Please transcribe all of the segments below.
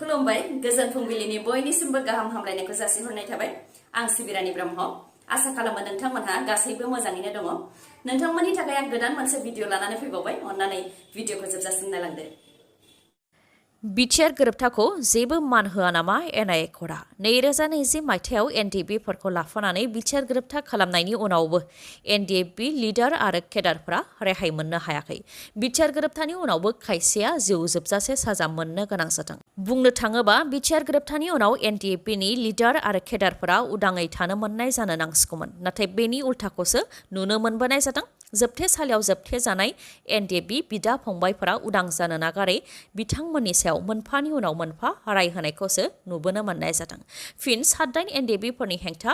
खुलुमबाय गोजोन फुंबिलिनि बयनिसिमबो गाहाम हामलायनायखौ जासिहरनाय थाबाय आं सिबिरानि ब्रह्म आसा खालामो नोंथांमोनहा गासैबो मोजाङैनो दङ नोंथांमोननि थाखाय आं गोदान मोनसे भिडिअ लानानै फैबावबाय अन्नानै भिडिअखौ जोबजासिम नायलांदो बिटिआर गोरोबथाखौ जेबो मान होआ नामा एनआइएखरा 2020 मायथाइयाव एनडिएफबिफोरखौ लाफानानै बिटिआर गोरोबथा खालामनायनि उनावबो एनडिएफबि लिडार आरो केडारफोरा रेहाय मोननो हायाखै बिटिआर गोरोबथानि उनावबो खायसेया जिउ जोबजासे साजा मोननो गोनां जादों बुंनो थाङोबा बिटिआर गोरोबथानि उनाव एनडिएफबिनि लिडार आरो केडारफोरा उदाङै थानो मोननाय जानो नांसिगौमोन नाथाय बेनि उल्थाखौसो नुनो मोनबोनाय जादों जोबथेसालियाव जोबथेजानाय एनडिएफबि बिदा फंबायफोरा उदां जानो नागारै बिथांमोननि सायाव मोनफानि उनाव मोनफा राय होनायखौसो नुबोनो मोननाय जादों फिन 7 एनडिएफबिफोरनि हेंथा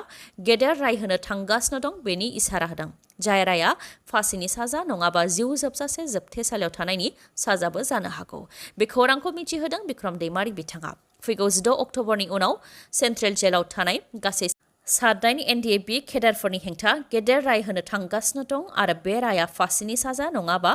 गेदेर राय होनो थांगासिनो दं बेनि इसारा होदों जाय राया फासिनि साजा नङाबा जिउ जोबजासे जोबथेसालियाव थानायनि साजाबो जानो हागौ बे खौरांखौ मिथिहोदों बिक्रम दैमारि बिथाङा फैगौ 6 अक्ट'बरनि उनाव सेन्ट्रेल जेलाव थानाय गासै 7 एनडिएफबि केडारफोरनि हेंथा गेदेर राय होनो थांगासिनो दं आरो बे राया फासिनि साजा नङाबा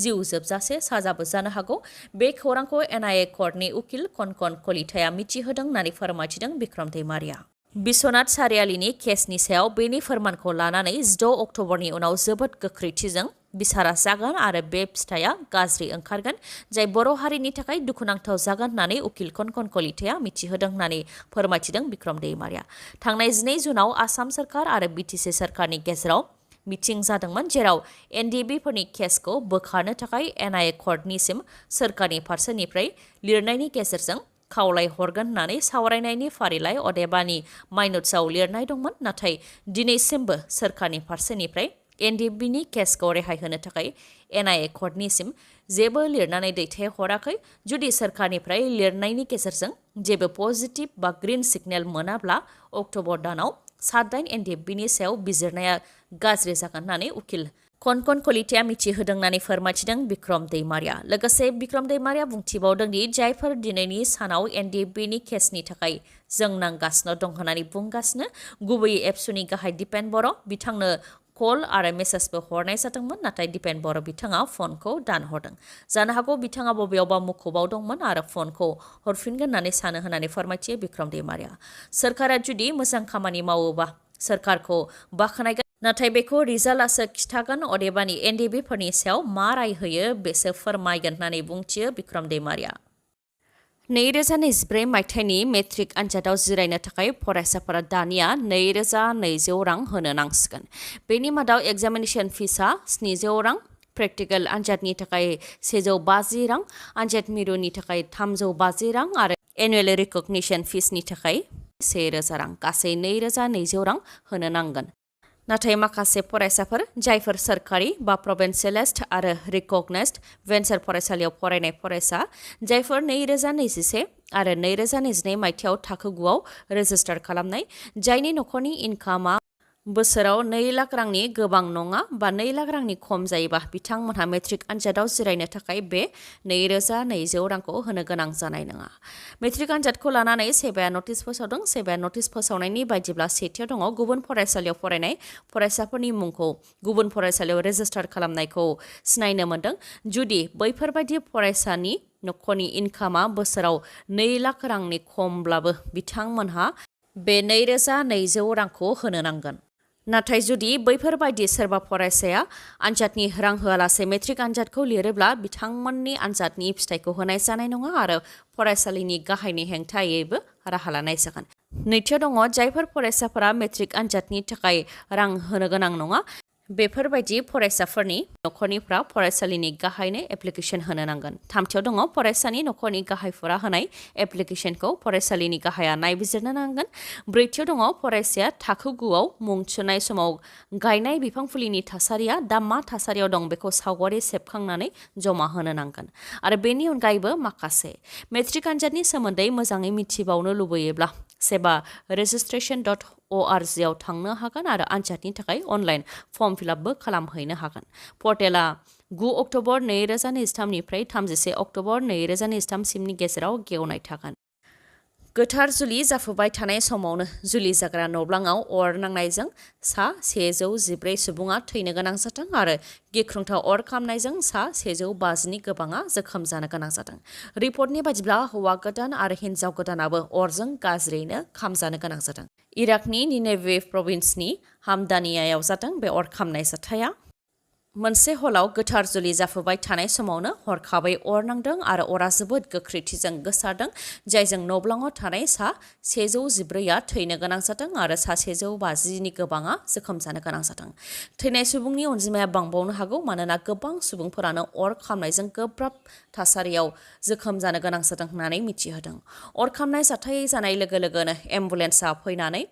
जिउ जोबजासे साजाबो जानो हागौ बे खौरांखौ एनआइए कर्टनि उकिल कनकन कलिताया मिथिहोदों होननानै फोरमायथिदों बिक्रम दैमारिया बिश्वनाथ सारियालिनि केसनि सायाव बेनि फोरमानखौ लानानै 6 अक्ट'बरनि उनाव जोबोद गोख्रैथिजों बिसारा जागोन आरो बे फिथाइया गाज्रि ओंखारगोन जाय बर' हारिनि थाखाय दुखुनांथाव जागोन होननानै उकिल कनकन कलिताया मिथिहोदों होननानै फोरमायथिदों बिक्रम दैमारिया थांनाय 2 जुनाव आसाम सरकार आरो बिटिसि सरकारनि गेजेराव मिटिं जादोंमोन जेराव एनडिएफबिफोरनि केसखौ बोखारनो थाखाय एनआइए कर्टनिसिम सोरखारनि फारसेनिफ्राय लिरनायनि गेजेरजों खावलाय हरगोन होननानै सावरायनायनि फारिलाइ अदेबानि माइनट्सआव लिरनाय दंमोन नाथाय दिनैसिमबो सोरखारनि फारसेनिफ्राय एनडिएफबिनि केसखौ रेहाय होनो थाखाय एनआइए कर्टनिसिम जेबो लिरनानै दैथायहराखै जुदि सोरखारनिफ्राय लिरनायनि गेजेरजों जेबो पजिटिभ बा ग्रीन सिगनेल मोनाब्ला अक्ट'बर दानाव 7 एनडिएफबिनि सायाव बिजिरनाया गाज्रि जागोन होननानै उकिल कनकन कलिताया मिथिहोदों होननानै फोरमायथिदों बिक्रम दैमारिया लोगोसे बिक्रम दैमारिया बुंथिबावदों दि जायफोर दिनैनि सानाव एनडिएफबिनि केसनि थाखाय जों नांगासिनो दं होननानै बुंगासिनो गुबैयै एबसुनि गाहाय दिपेन बर' बिथांनो कल आरो मेसेजबो हरनाय जादोंमोन नाथाय दिपेन बर' बिथाङा फनखौ दानहरदों जानो हागौ बिथाङा बबेयावबा मुखुबाव दंमोन आरो फनखौ हरफिनगोन होननानै सानो होननानै फोरमायथियो बिक्रम दैमारिया सोरखारा जुदि मोजां खामानि मावोबा सोरखारखौ बाख्नायगोन नाथाय बेखौ रिजाल्टआसो खिथागोन अदेबानि एनडिएफबिफोरनि सायाव मा राय होयो बेसो फोरमायगोन होननानै बुंथियो बिक्रम दैमारिया 2024 मायथाइनि मेट्रिक आनजादाव जिरायनो थाखाय फरायसाफोरा दानिया 2200 रां होनो नांसिगोन बेनि मादाव एग्जामिनेशन फिसा 700 रां प्रेक्टिकेल आनजादनि थाखाय 150 रां आनजाद मिरुनि थाखाय 350 रां आरो एनुवेल रिकगनिशन फिसनि थाखाय 1000 रां गासै 2200 रां होनो नांगोन नाथाय माखासे फरायसाफोर जायफोर सोरखारि बा प्रभिन्सियेलाइज्ड आरो रिकगनाइज्ड भेन्सार फरायसालियाव फरायनाय फरायसा जायफोर 2021 आरो 2022 मायथाइयाव थाखो 9आव रेजिस्टार खालामनाय जायनि नखरनि इनकामआ बोसोराव 2 लाख रांनि गोबां नङा बा 2 लाख रांनि खम जायोबा बिथांमोनहा मेट्रिक आनजादाव जिरायनो थाखाय बे 2200 रांखौ होनो गोनां जानाय नङा मेट्रिक आनजादखौ लानानै सेबाया नटिस फोसावदों सेबाया नटिस फोसावनायनि बायदिब्ला सेथियाव दङ गुबुन फरायसालियाव फरायनाय फरायसाफोरनि मुंखौ गुबुन फरायसालियाव रेजिस्टार खालामनायखौ सिनायनो मोन्दों जुदि बैफोरबायदि फरायसानि नखरनि इनकामआ बोसोराव 2 लाख रांनि खमब्लाबो बिथांमोनहा बे 2200 रांखौ होनो नांगोन नाथाय जुदि बैफोरबायदि सोरबा फरायसाया आनजादनि रां होआलासे मेट्रिक आनजादखौ लिरोब्ला बिथांमोननि आनजादनि फिथाइखौ होनाय जानाय नङा आरो फरायसालिनि गाहायनि हेंथायैबो राहा लानाय जागोन नैथियाव दङ जायफोर फरायसाफोरा मेट्रिक आनजादनि थाखाय रां होनो गोनां नङा बेफोरबायदि फरायसाफोरनि नखरनिफ्रा फरायसालिनि गाहायनो एप्लिकेशन होनो नांगोन थामथियाव दङ फरायसानि नखरनि गाहायफोरा होनाय एप्लिकेशनखौ फरायसालिनि गाहाया नायबिजिरनो नांगोन ब्रैथियाव दङ फरायसाया थाखो 9आव मुं थिसननाय समाव गायनाय बिफां फुलिनि थासारिया दा मा थासारियाव दं बेखौ सावगारि सेबखांनानै जमा होनो नांगोन आरो बेनि अनगायैबो माखासे मेट्रिक आनजादनि सोमोन्दै मोजाङै मिथिबावनो लुबैयोब्ला सेबा registration.org आव थांनो हागोन आरो आनजादनि थाखाय अनलाइन फर्म फिलआपबो खालामहैनो हागोन पर्टेला 9 अक्ट'बर 2023 निफ्राय 31 अक्ट'बर 2023 सिमनि गेजेराव गेवनाय थागोन गोथार जुलि जाफुबाय थानाय समावनो जुलि जाग्रा न'ब्लाङाव अर नांनायजों सा 114 सुबुङा थैनो गोनां जादों आरो गिख्रंथाव अर खामनायजों सा 150नि गोबाङा जोखोम जानो गोनां जादों। रिपर्टनि बायदिब्ला हौवा गोदान आरो हिन्जाव गोदानाबो अरजों गाज्रियैनो खामजानो गोनां जादों। इराकनि निनेवे प्रभिन्सनि हामदानियायाव जादों बे अर खामनाय जाथाया। मोनसे हलाव गोथार जुलि जाफुबाय थानाय समावनो हरखाबै अर नांदों आरो अरा जोबोद गोख्रैथिजों गोसारदों, जायजों न'ब्लाङाव थानाय सा 114आ थैनो गोनां जादों आरो सा 150नि गोबाङा जोखोम जानो गोनां जादों। थैनाय सुबुंनि अनजिमाया बांबावनो हागौ मानोना गोबां सुबुंफोरानो अर खामनायजों गोब्राब थासारियाव जोखोम जानो गोनां जादों होननानै मिथिहोदों। अर खामनाय जाथाय जानाय लोगो लोगोनो एम्बुलेन्सआ फैनानै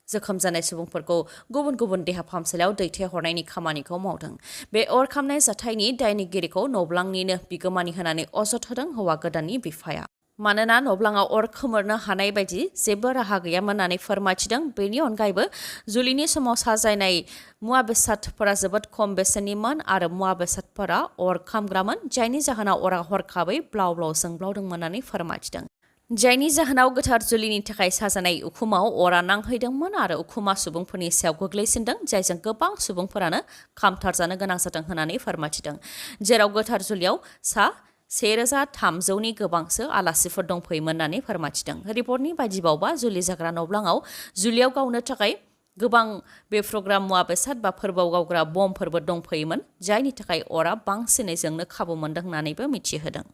जोखोम जानाय सुबुंफोरखौ गुबुन गुबुन देहा फाहामसालियाव दैथायहरनायनि खामानिखौ मावदों। बे अर खामनाय जाथायनि दायनिगिरिखौ न'ब्लांनिनो बिगोमानि होनानै अजद होदों हौवा गोदाननि बिफाया। मानोना न'ब्लाङाव अर खोमोरनो हानाय बायदि जेबो राहा गैयामोन होननानै फोरमायथिदों। बेनि अनगायैबो जुलिनि समाव साजायनाय मुवा बेसादफोरा जोबोद खम बेसेननिमोन आरो मुवा बेसादफोरा अर खामग्रामोन, जायनि जाहोनाव अरा हरखाबै ब्लाव ब्लाव जोंब्लावदोंमोन होननानै फोरमायथिदों। जायनि जाहोनाव गोथार जुलिनि थाखाय साजायनाय उखुमाव अरा नांहैदोंमोन आरो उखुमा सुबुंफोरनि सायाव गोग्लैसिनदों, जायजों गोबां सुबुंफोरानो खामथारजानो गोनां जादों होननानै फोरमायथिदों। जेराव गोथार जुलियाव सा 1300नि गोबांसो आलासिफोर दंफैयोमोन होननानै फोरमायथिदों। रिपर्टनि बायदिबावबा जुलि जाग्रा न'ब्लाङाव जुलियाव गावनो थाखाय गोबां बेफ्रुग्रा मुवा बेसाद बा फोरबोआव गावग्रा बमफोरबो दंफैयोमोन, जायनि थाखाय अरा बांसिनै जोंनो खाबु मोनदों होननानैबो मिथिहोदों।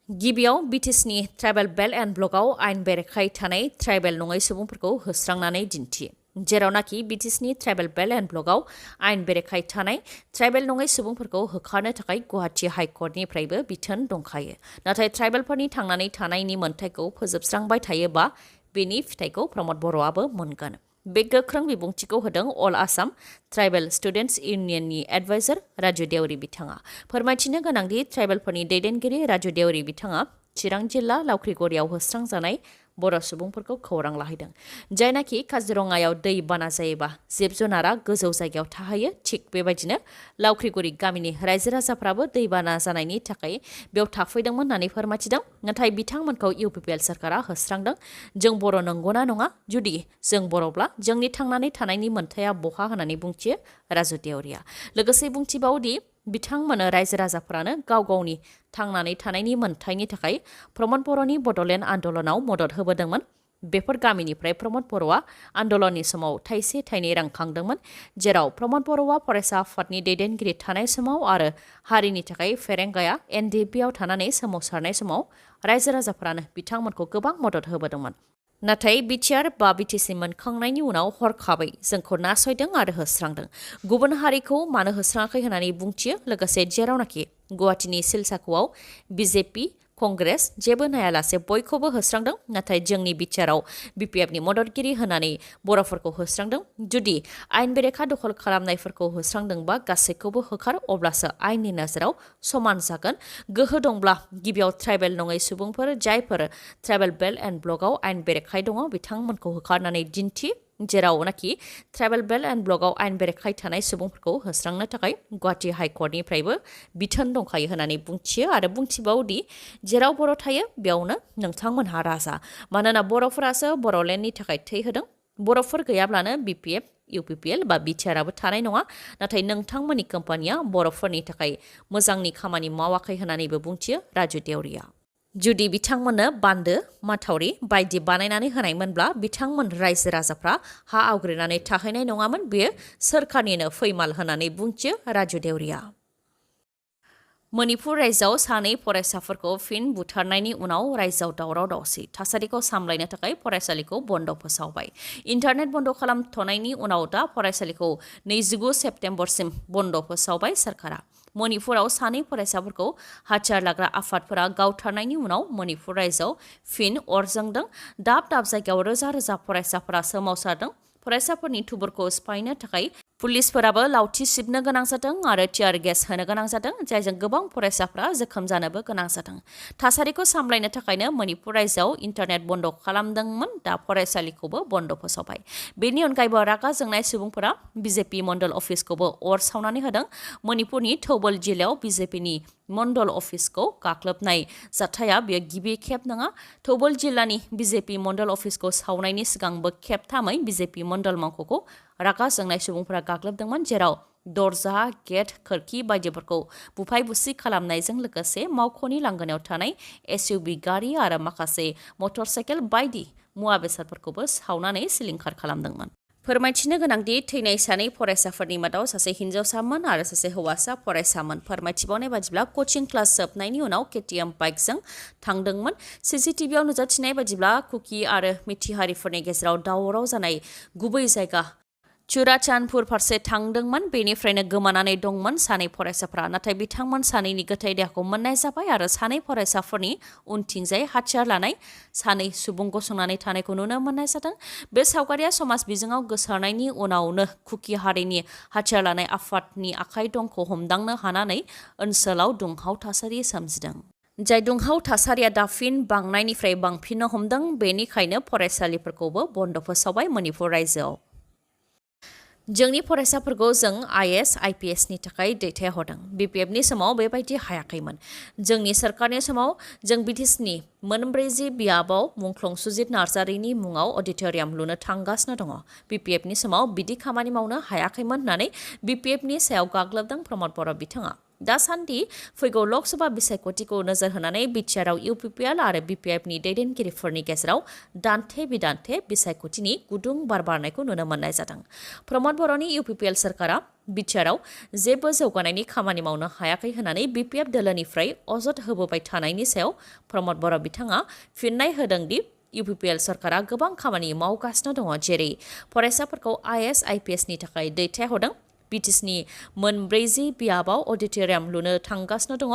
गिबियाव बिटिसिनि ट्राइबेल बेल्ट एन्ड ब्लकआव आयेन बेरेखायै थानाय ट्राइबेल नङै सुबुंफोरखौ होस्रांनानै दिन्थि। जेरावनाखि बिटिसिनि ट्राइबेल बेल्ट एन्ड ब्लकआव आयेन बेरेखायै थानाय ट्राइबेल नङै सुबुंफोरखौ होखारनो थाखाय गुवाहाटि हाइकर्टनिफ्रायबो बिथोन दंखायो। नाथाय ट्राइबेलफोरनि थांनानै थानायनि मोन्थायखौ फोजोबस्रांबाय थायोबा बेनि फिथायखौ प्रमद बर'आबो मोनगोन। बे गोख्रों बिबुंथिखौ होदों अल आसाम ट्राइबेल स्टुडेन्टस इउनियननि एडभाइजार राजु देउरि बिथाङा। फोरमायथिनो गोनांदि ट्राइबेलफोरनि दैदेनगिरि राजु देउरि बिथाङा चिरां जिल्ला लावख्रिगुरियाव होस्रांजानाय बर' सुबुंफोरखौ खौरां लाहैदों। जायनाखि काजिरङायाव दै बाना जायोबा जिब जुनारा गोजौ जायगायाव थाहैयो, थिग बेबायदिनो लावख्रिगुरि गामिनि रायजो राजाफ्राबो दैबाना जानायनि थाखाय बेयाव थाफैदोंमोन होननानै फोरमायथिदों। नाथाय बिथांमोनखौ इउपिपिएल सोरखारा होस्रांदों। जों बर' नंगौना नङा? जुदि जों बर'ब्ला जोंनि थांनानै थानायनि मोन्थाया बहा होननानै बुंथियो राजु देउरिया। लोगोसे बुंथिबावदि बिथांमोन रायजो राजाफोरानो गाव गावनि थांनानै थानायनि मोन्थायनि थाखाय प्रमद बर'नि बड'लेण्ड आन्दलनाव मदद होबोदोंमोन। बेफोर गामिनिफ्राय प्रमद बर'आ आन्दलननि समाव थाइसे थाइनै रां खांदोंमोन, जेराव प्रमद बर'आ फरायसा आफादनि दैदेनगिरि थानाय समाव आरो हारिनि थाखाय फेरेंगाया NDFBआव थानानै सोमावसारनाय समाव रायजो राजाफोरानो बिथांमोनखौ गोबां मदद होबोदोंमोन। नाथाय बिटिआर बा बिटिसि मोनखांनायनि उनाव हरखाबै जोंखौ नासयदों आरो होस्रांदों। गुबुन हारिखौ मानो होस्राङाखै होननानै बुंथियो। लोगोसे जेरावनाखि गुवाहाटिनि सिलसाख'आव बिजेपि कंग्रेस जेबो नायालासे बयखौबो होस्रांदों, नाथाय जोंनि बिटिआरआव बिपिएफनि मददगिरि होनानै बर'फोरखौ होस्रांदों। जुदि आयेन बेरेखा दखल खालामनायफोरखौ होस्रांदोंबा गासैखौबो होखार, अब्लासो आयेननि नोजोराव समान जागोन। गोहो दंब्ला गिबियाव ट्राइबेल नङै सुबुंफोर जायफोर ट्राइबेल बेल्ट एन्ड ब्लकआव आयेन बेरेखायै दङ बिथांमोनखौ होखारनानै दिन्थि। जेरावनाखि ट्राइबेल बेल्ट एन्ड ब्लकआव आयेन बेरेखायै थानाय सुबुंफोरखौ होस्रांनो थाखाय गुवाहाटि हाइकर्टनिफ्रायबो बिथोन दंखायो होननानै बुंथियो आरो बुंथिबावदि जेराव बर' थायो बेयावनो नोंथांमोनहा राजा। मानोना बर'फोरासो बर'लेण्डनि थाखाय थै होदों। बर'फोर गैयाब्लानो बिपिएफ इउपिपिएल बा बिटिआरआबो थानाय नङा। नाथाय नोंथांमोननि कम्पानिया बर'फोरनि थाखाय मोजांनि खामानि मावाखै होननानैबो बुंथियो राजु देउरिया। जुदि बिथांमोननो बान्दो माथावरि बायदि बानायनानै होनायमोनब्ला बिथांमोन रायजो राजाफ्रा हा आवग्रिनानै थाहैनाय नङामोन। बेयो सोरखारनिनो फैमाल होननानै बुंथियो राजु देउरिया। मणिपुर रायजोआव सानै फरायसाफोरखौ फिन बुथारनायनि उनाव रायजोआव दावराव दावसि। थासारिखौ सामलायनो थाखाय फरायसालिखौ बन्द फोसावबाय। इन्टारनेट बन्द खालामथ'नायनि उनाव दा फरायसालिखौ 29 सेप्तेम्बरसिम बन्द फोसावबाय सोरखारा। मणिपुराव सानै फरायसाफोरखौ हाथियार लाग्रा आफादफोरा गावथारनायनि उनाव मणिपुर रायजोआव फिन अर जोंदों। दाब दाब जायगायाव रोजा रोजा फरायसाफोरा सोमावसारदों। फरायसाफोरनि थुबुरखौ सिफायनो थाखाय पुलिसफोराबो लावथि सिबनो गोनां जादों आरो टियार गेस होनो गोनां जादों, जायजों गोबां फरायसाफ्रा जोखोम जानोबो गोनां जादों। थासारिखौ सामलायनो थाखायनो मणिपुर रायजोआव इन्टारनेट बन्द खालामदोंमोन, दा फरायसालिखौबो बन्द फोसावबाय। बेनि अनगायैबो रागा जोंनाय सुबुंफोरा बिजेपि मण्डल अफिसखौबो अर सावनानै होदों। मणिपुरनि थौबल जिल्लायाव बिजेपिनि मण्डल अफिसखौ गाग्लोबनाय जाथाया बेयो गिबि खेब नङा। थौबल जिल्लानि बिजेपि मण्डल अफिसखौ सावनायनि सिगांबो खेबथामै बिजेपि मण्डल मावख'खौ रागा जोंनाय सुबुंफोरा गाग्लोबदोंमोन, जेराव दरजा, गेट, खोरखि बायदिफोरखौ बुफाय बुसि खालामनायजों लोगोसे मावख'नि लांगोनायाव थानाय एसइउभि गारि आरो माखासे मटरसाइकेल बायदि मुवा बेसादफोरखौबो सावनानै सिलिंखार खालामदोंमोन। फोरमायथिनो गोनांदि थैनाय सानै फरायसाफोरनि मादाव सासे हिन्जावसामोन आरो सासे हौवासा फरायसामोन। फोरमायथिबावनाय बादिब्ला कचिं क्लास जोबनायनि उनाव केटिएम बाइकजों थांदोंमोन। सीसीटीवीआव नुजाथिनाय बादिब्ला कुकी आरो मिथिहारिफोरनि गेजेराव दावराव जानाय गुबै जायगा चुराचानपुर फारसे थांदोंमोन। बेनिफ्रायनो गोमानानै दंमोन सानै फरायसाफोरा, नाथाय बिथांमोन सानैनि गोथै देहाखौ मोननाय जाबाय आरो सानै फरायसाफोरनि उनथिंजाय हाथियार लानाय सानै सुबुं गसंनानै थानायखौ नुनो मोननाय जादों। बे सावगारिया समाज बिजोङाव गोसारनायनि उनावनो कुकी हारिनि हाथियार लानाय आफादनि आखाइ दंखौ हमदांनो हानानै ओनसोलाव दुंहाव थासारि सोमजिदों। जाय दुंहाव थासारिया दाफिन बांनायनिफ्राय बांफिननो हमदों, बेनिखायनो फरायसालिफोरखौबो बन्द फोसावबाय मणिपुर रायजोआव। जोंनि फरायसाफोरखौ जों आइएस आइपिएसनि थाखाय दैथायहरदों। बिपिएफनि समाव बेबायदि हायाखैमोन। जोंनि सोरखारनि समाव जों बिटिसिनि मोनब्रैजि बियाबाव मुंख्लं सुजित नार्जारिनि मुङाव अडिटोरियाम लुनो थांगासिनो दङ। बिपिएफनि समाव बिदि खामानि मावनो हायाखैमोन होननानै बिपिएफनि सायाव गाग्लोबदों प्रमद बर' बिथाङा। दासान्दि फैगौ लकसभा बिसायख'थिखौ नोजोर होनानै बिटिआरआव इउपिपिएल आरो बिपिएफनि दैदेनगिरिफोरनि गेजेराव दान्थे बिदान्थे बिसायख'थिनि गुदुं बार बारनायखौ नुनो मोननाय जादों। प्रमद बर'नि इउपिपिएल सोरखारा बिटिआरआव जेबो जौगानायनि खामानि मावनो हायाखै होननानै बिपिएफ दोलोनिफ्राय अजद होबोबाय थानायनि सायाव प्रमद बर' बिथाङा फिननाय होदोंदि इउपिपिएल सरकारा गोबां खामानि मावगासिनो दङ, जेरै फरायसाफोरखौ आइएस आइपिएसनि थाखाय दैथायहरदों, बिटिसिनि मोनब्रैजि बियाबाव अडिटोरियाम लुनो थांगासिनो दङ,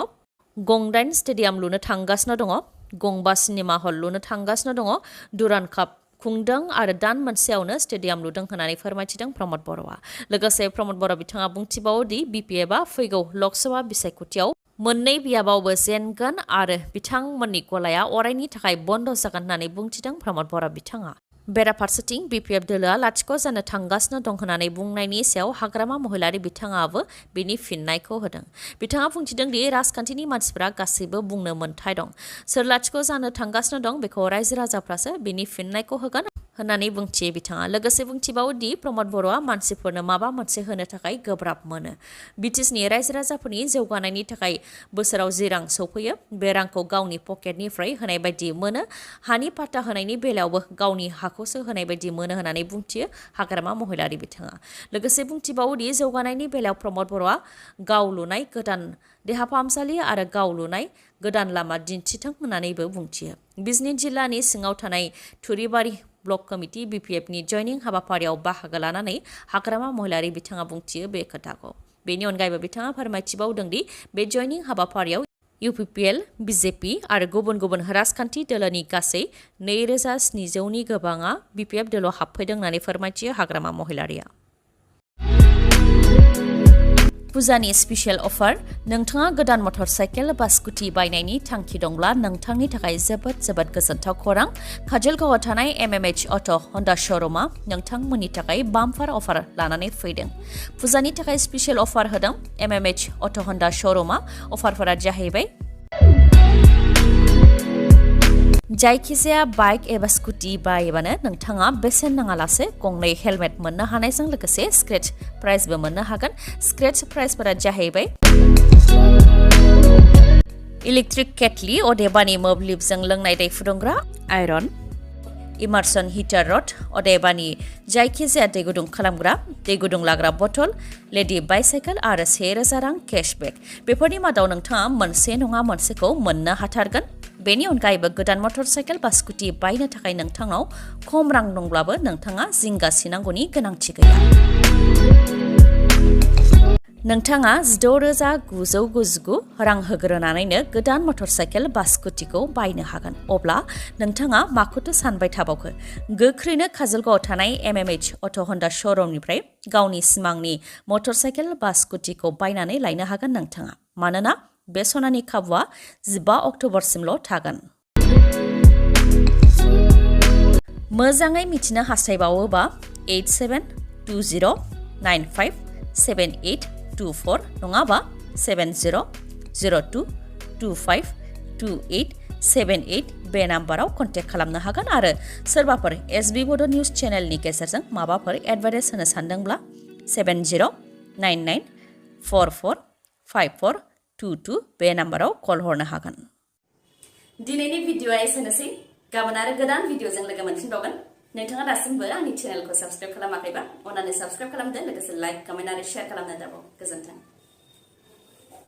गं9 स्टेडियाम लुनो थांगासिनो दङ, गं5 सिनेमा हल लुनो थांगासिनो दङ, दुरान काप खुंदों आरो दान मोनसेयावनो स्टेडियाम लुदों होननानै फोरमायथिदों प्रमद बर'आ। लोगोसे प्रमद बर' बिथाङा बुंथिबावोदि बिपिएफआ फैगौ लकसभा बिसायख'थियाव मोननै बियाबावबो जेनगोन आरो बिथांमोननि गलाया अरायनि थाखाय बन्द जागोन होननानै बुंथिदों प्रमद बर' बिथाङा। बेराफारसेथिं बिपिएफ दोलोआ लाथिख' जानो थांगासिनो दं होननानै बुंनायनि सायाव हाग्रामा महिलारि बिथाङाबो बिनि फिननायखौ होदों। बिथाङा बुंथिदों दि राजखान्थिनि मानसिफोरा गासैबो बुंनो मोन्थाय दं। सोर लाथिख' जानो थांगासिनो दं बेखौ रायजो राजाफ्रासो बिनि फिननायखौ होगोन होननानै बुंथियो बिथाङा। लोगोसे बुंथिबावोदि प्रमद बर'आ मानसिफोरनो माबा मोनसे होनो थाखाय गोब्राब मोनो। बिटिसिनि रायजो राजाफोरनि जौगानायनि थाखाय बोसोराव जि रां सौफैयो, बे रांखौ गावनि पकेटनिफ्राय होनाय बायदि मोनो। हानि पाट्टा होनायनि बेलायावबो गावनि हाखौसो होनाय बायदि मोनो होननानै बुंथियो हाग्रामा महिलारि बिथाङा। लोगोसे बुंथिबावोदि जौगानायनि बेलायाव प्रमद बर'आ गाव लुनाय गोदान देहा फाहामसालि आरो गाव लुनाय गोदान लामा दिन्थिथों होननानैबो बुंथियो। बिजनि जिल्लानि सिङाव थानाय थुरिबारि ब्लक कमिटि बिपिएफनि जयनिं हाबाफारियाव बाहागो लानानै हाग्रामा महिलारि बिथाङा बुंथियो बे खोथाखौ। बेनि अनगायैबो बिथाङा फोरमायथिबावदोंदि बे जयनिं हाबाफारियाव इउपिपिएल, बिजेपि आरो गुबुन गुबुन राजखान्थि दोलोनि गासै 2700नि गोबाङा बिपिएफ दोलोआव हाबफैदों होननानै फोरमायथियो हाग्रामा महिलारिया। फुजानि स्पेशल अफार। नोंथाङा गोदान मटर साइकेल बा स्कुटि बायनायनि थांखि दंब्ला नोंथांनि थाखाय जोबोद गोजोनथाव खौरां। काजलगावआव थानाय एमएमएच अट' हन्डा श'रुमा नोंथांमोननि थाखाय बाम्पार अफार लानानै फैदों। फुजानि थाखाय स्पेशल अफार होदों एमएमएच अट' हन्डा श'रुमा। अफारफोरा जाहैबाय जायखिजाया बाइक एबा स्कुटि बायोबानो नोंथाङा बेसेन नाङालासे गंनै हेलमेट मोननो हानायजों लोगोसे स्क्रेच प्राइजबो मोननो हागोन। स्क्रेच प्राइजफोरा जाहैबाय इलेक्ट्रिक केटलि अदेबानि मोब्लिबजों लोंनाय दै फुदुंग्रा आयरन, इमार्सन हिटार रड अदेबानि जायखिजाया दै गुदुं खालामग्रा, दै गुदुं लाग्रा बथल, लेडि बाइसाइकेल आरो 1000 रां केशबेक। बेफोरनि मादाव नोंथाङा मोनसे नङा मोनसेखौ मोननो हाथारगोन। बेनि अनगायैबो गोदान मटर साइकेल बा स्कुटि बायनो थाखाय नोंथांनाव खम रां दंब्लाबो नोंथाङा जिंगा सिनांगौनि गोनांथि गैया। नोंथाङा 6,999 रां होग्रोनानैनो गोदान मटर साइकेल बा स्कुटिखौ बायनो हागोन। अब्ला नोंथाङा माखौथो सानबाय थाबावखो? गोख्रैनो काजलगावआव थानाय एमएमएच अट' हन्डा श'रुमनिफ्राय गावनि सिमांनि मटर साइकेल बा स्कुटिखौ बायनानै लायनो हागोन नोंथाङा। मानोना बे सनानि खाबुआ 15 अक्ट'बरसिमल' थागोन। मोजाङै मिथिनो हास्थायबावोबा 8720957824 नङाबा 70 02252878 बे नाम्बाराव कन्टेक्ट खालामनो हागोन आरो सोरबाफोर एसबी बड' निउज चेनेलनि गेजेरजों माबाफोर एडभार्टाइज होनो सानदोंब्ला 7099445422 बे नाम्बाराव कल हरनो हागोन। दिनैनि भिडिअआ एसेनोसै गाबोन आरो गोदान भिडिअजों लोगो मोनफिनबावगोन। नोंथाङा दासिमबो आंनि चेनेलखौ साबस्क्राइब खालामाखैबा अन्नानै साबस्क्राइब खालामदो लोगोसे लाइक कमेन्ट आरो शेयार खालामनो दाबाव। गोजोन्थों।